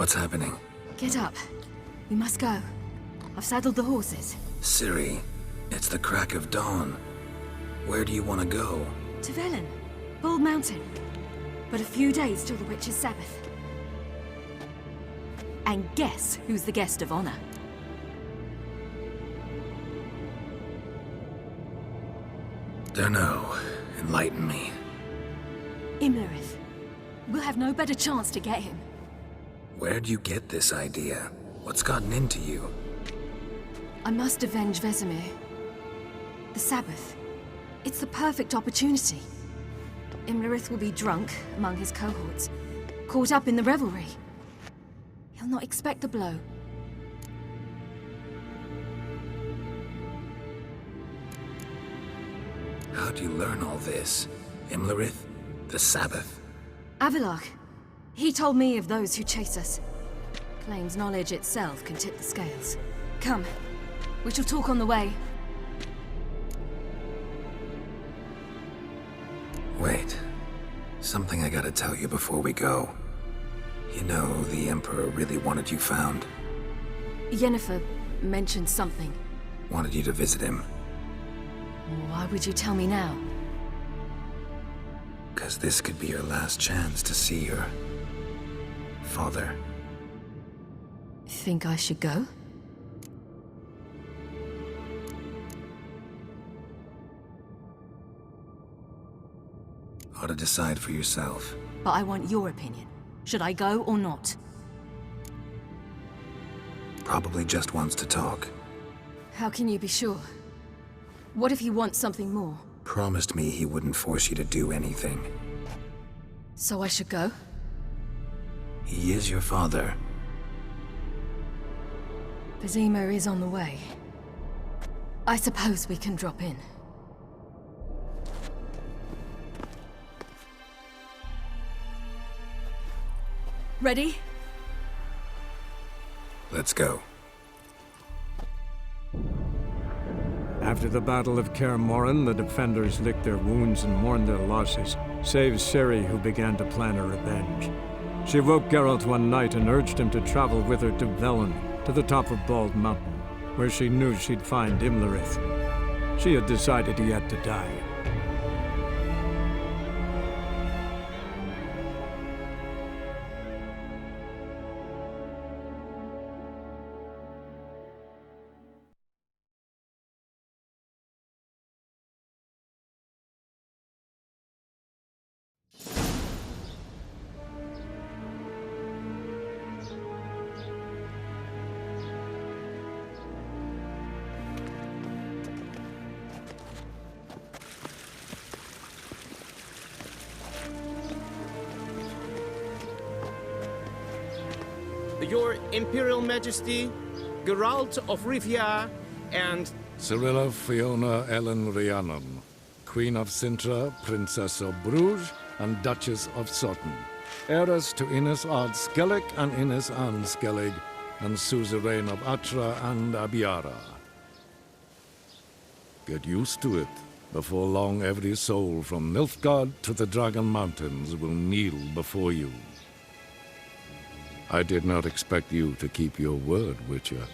What's happening? Get up. We must go. I've saddled the horses. Ciri, it's the crack of dawn. Where do you want to go? To Velen. Bald Mountain. But a few days till the Witch's Sabbath. And guess who's the guest of honor? Dunno. Enlighten me. Imlerith. We'll have no better chance to get him. Where'd you get this idea? What's gotten into you? I must avenge Vesemir. The Sabbath. It's the perfect opportunity. Imlerith will be drunk among his cohorts, caught up in the revelry. He'll not expect the blow. How'd you learn all this? Imlerith? The Sabbath? Avilark. He told me of those who chase us. Claims knowledge itself can tip the scales. Come. We shall talk on the way. Wait. Something I gotta tell you before we go. You know, the Emperor really wanted you found. Yennefer mentioned something. Wanted you to visit him. Why would you tell me now? 'Cause this could be your last chance to see your father. Think I should go? Ought to decide for yourself. But I want your opinion. Should I go or not? Probably just wants to talk. How can you be sure? What if he wants something more? Promised me he wouldn't force you to do anything. So I should go? He is your father. Vesemir is on the way. I suppose we can drop in. Ready? Let's go. After the Battle of Kaer Morhen, the defenders licked their wounds and mourned their losses, save Ciri, who began to plan a revenge. She woke Geralt one night and urged him to travel with her to Velen, to the top of Bald Mountain, where she knew she'd find Imlerith. She had decided he had to die. Your Imperial Majesty, Geralt of Rivia, and... Cirilla Fiona Ellen Rhiannon, Queen of Sintra, Princess of Bruges, and Duchess of Sutton. Heiress to Innes Ard Skellig and Innes Anne Skellig, and suzerain of Atra and Abiara. Get used to it. Before long, every soul from Nilfgaard to the Dragon Mountains will kneel before you. I did not expect you to keep your word, Witcher.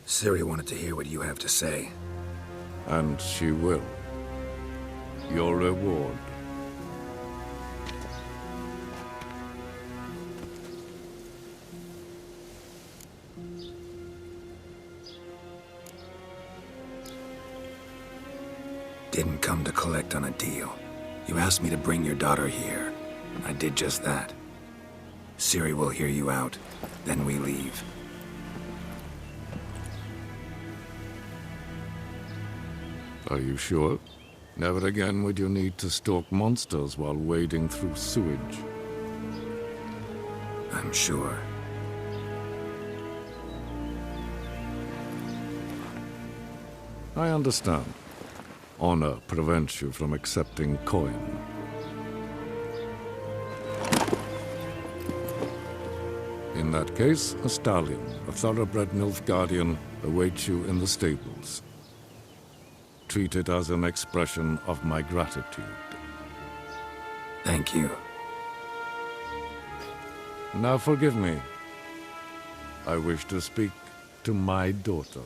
Ciri wanted to hear what you have to say. And she will. Your reward. Didn't come to collect on a deal. You asked me to bring your daughter here. I did just that. Ciri will hear you out, then we leave. Are you sure? Never again would you need to stalk monsters while wading through sewage. I'm sure. I understand. Honor prevents you from accepting coin. In that case, a stallion, a thoroughbred Nilfgaardian, awaits you in the stables. treat it as an expression of my gratitude. Thank you. Now forgive me. I wish to speak to my daughter.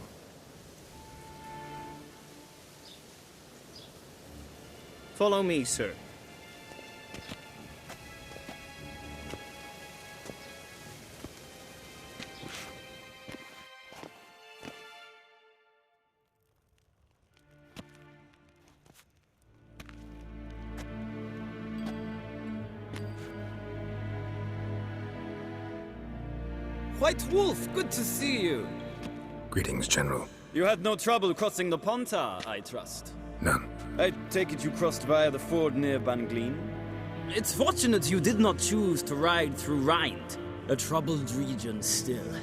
Follow me, sir. White Wolf, good to see you. Greetings, General. You had no trouble crossing the Ponta, I trust. None. I take it you crossed via the ford near Banglin? It's fortunate you did not choose to ride through Rind, a troubled region still.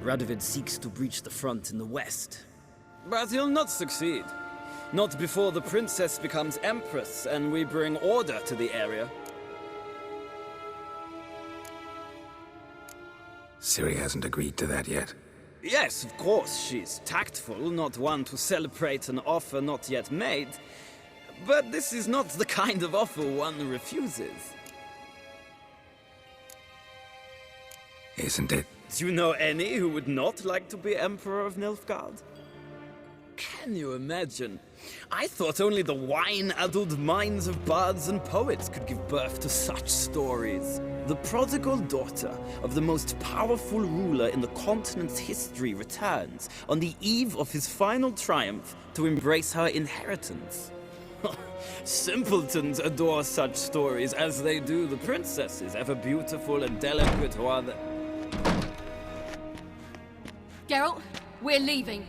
Radovid seeks to breach the front in the west. But he'll not succeed. Not before the princess becomes empress and we bring order to the area. Ciri hasn't agreed to that yet. Yes, of course, she's tactful, not one to celebrate an offer not yet made. But this is not the kind of offer one refuses. Isn't it? Do you know any who would not like to be Emperor of Nilfgaard? Can you imagine? I thought only the wine-addled minds of bards and poets could give birth to such stories. The prodigal daughter of the most powerful ruler in the continent's history returns on the eve of his final triumph to embrace her inheritance. Simpletons adore such stories as they do the princesses, ever beautiful and delicate who are the... Geralt, we're leaving.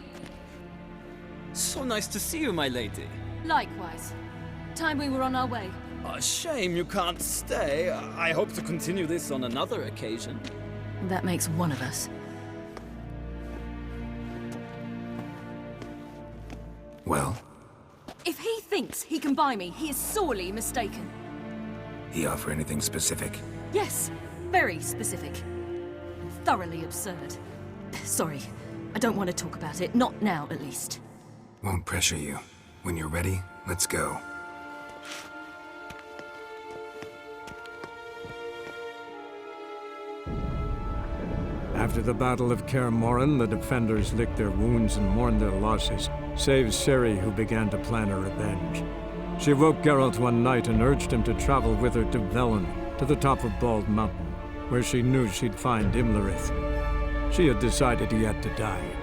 So nice to see you, my lady. Likewise. Time we were on our way. A shame you can't stay. I hope to continue this on another occasion. That makes one of us. Well, If he thinks he can buy me, he is sorely mistaken. he offer anything specific? Yes, very specific. Thoroughly absurd. Sorry, I don't want to talk about it. Not now, at least. Won't pressure you. When you're ready, let's go. After the Battle of Kaer Morhen, the defenders licked their wounds and mourned their losses, save Ciri, who began to plan a revenge. She woke Geralt one night and urged him to travel with her to Velen, to the top of Bald Mountain, where she knew she'd find Imlerith. She had decided he had to die.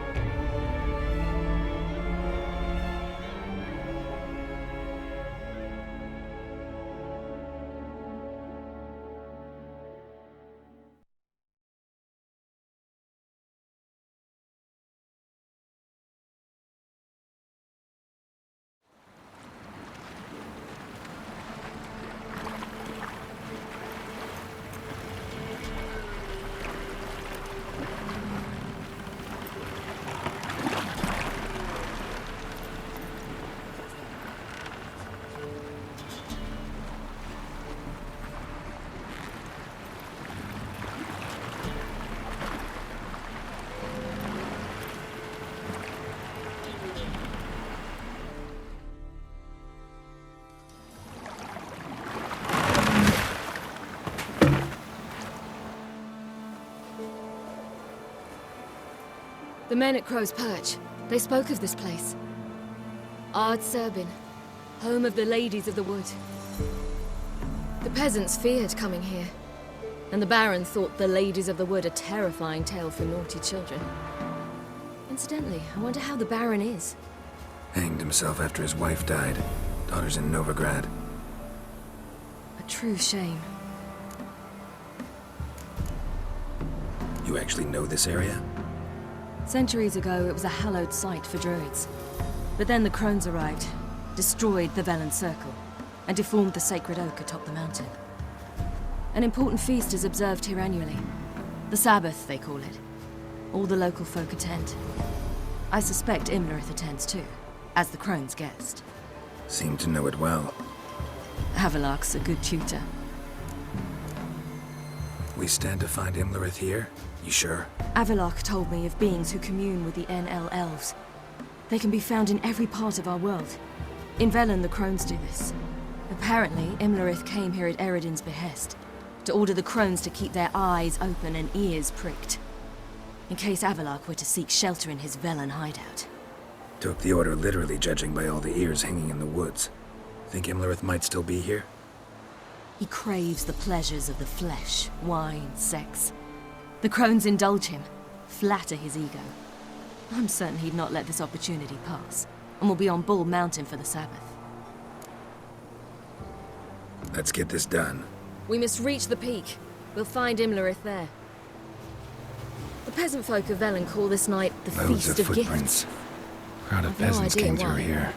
The men at Crow's Perch, they spoke of this place. Ard Serbin, home of the Ladies of the Wood. The peasants feared coming here, and the Baron thought the Ladies of the Wood a terrifying tale for naughty children. Incidentally, I wonder how the Baron is. Hanged himself after his wife died. Daughter's in Novigrad. A true shame. You actually know this area? Centuries ago, it was a hallowed site for druids. But then the crones arrived, destroyed the Velen Circle, and deformed the sacred oak atop the mountain. An important feast is observed here annually. The Sabbath, they call it. All the local folk attend. I suspect Imlerith attends too, as the crone's guest. Seem to know it well. Havelark's a good tutor. We stand to find Imlerith here? You sure? Avilark told me of beings who commune with the NL elves. They can be found in every part of our world. In Velen, the crones do this. Apparently, Imlerith came here at Eredin's behest, to order the crones to keep their eyes open and ears pricked, in case Avalark were to seek shelter in his Velen hideout. Took the order literally, judging by all the ears hanging in the woods. Think Imlerith might still be here? He craves the pleasures of the flesh, wine, sex. The crones indulge him, flatter his ego. I'm certain he'd not let this opportunity pass, and will be on Bull Mountain for the Sabbath. Let's get this done. We must reach the peak. We'll find Imlerith there. The peasant folk of Velen call this night the Loads Feast of of footprints. Gifts. Crowd of I've no peasants idea came through why. here.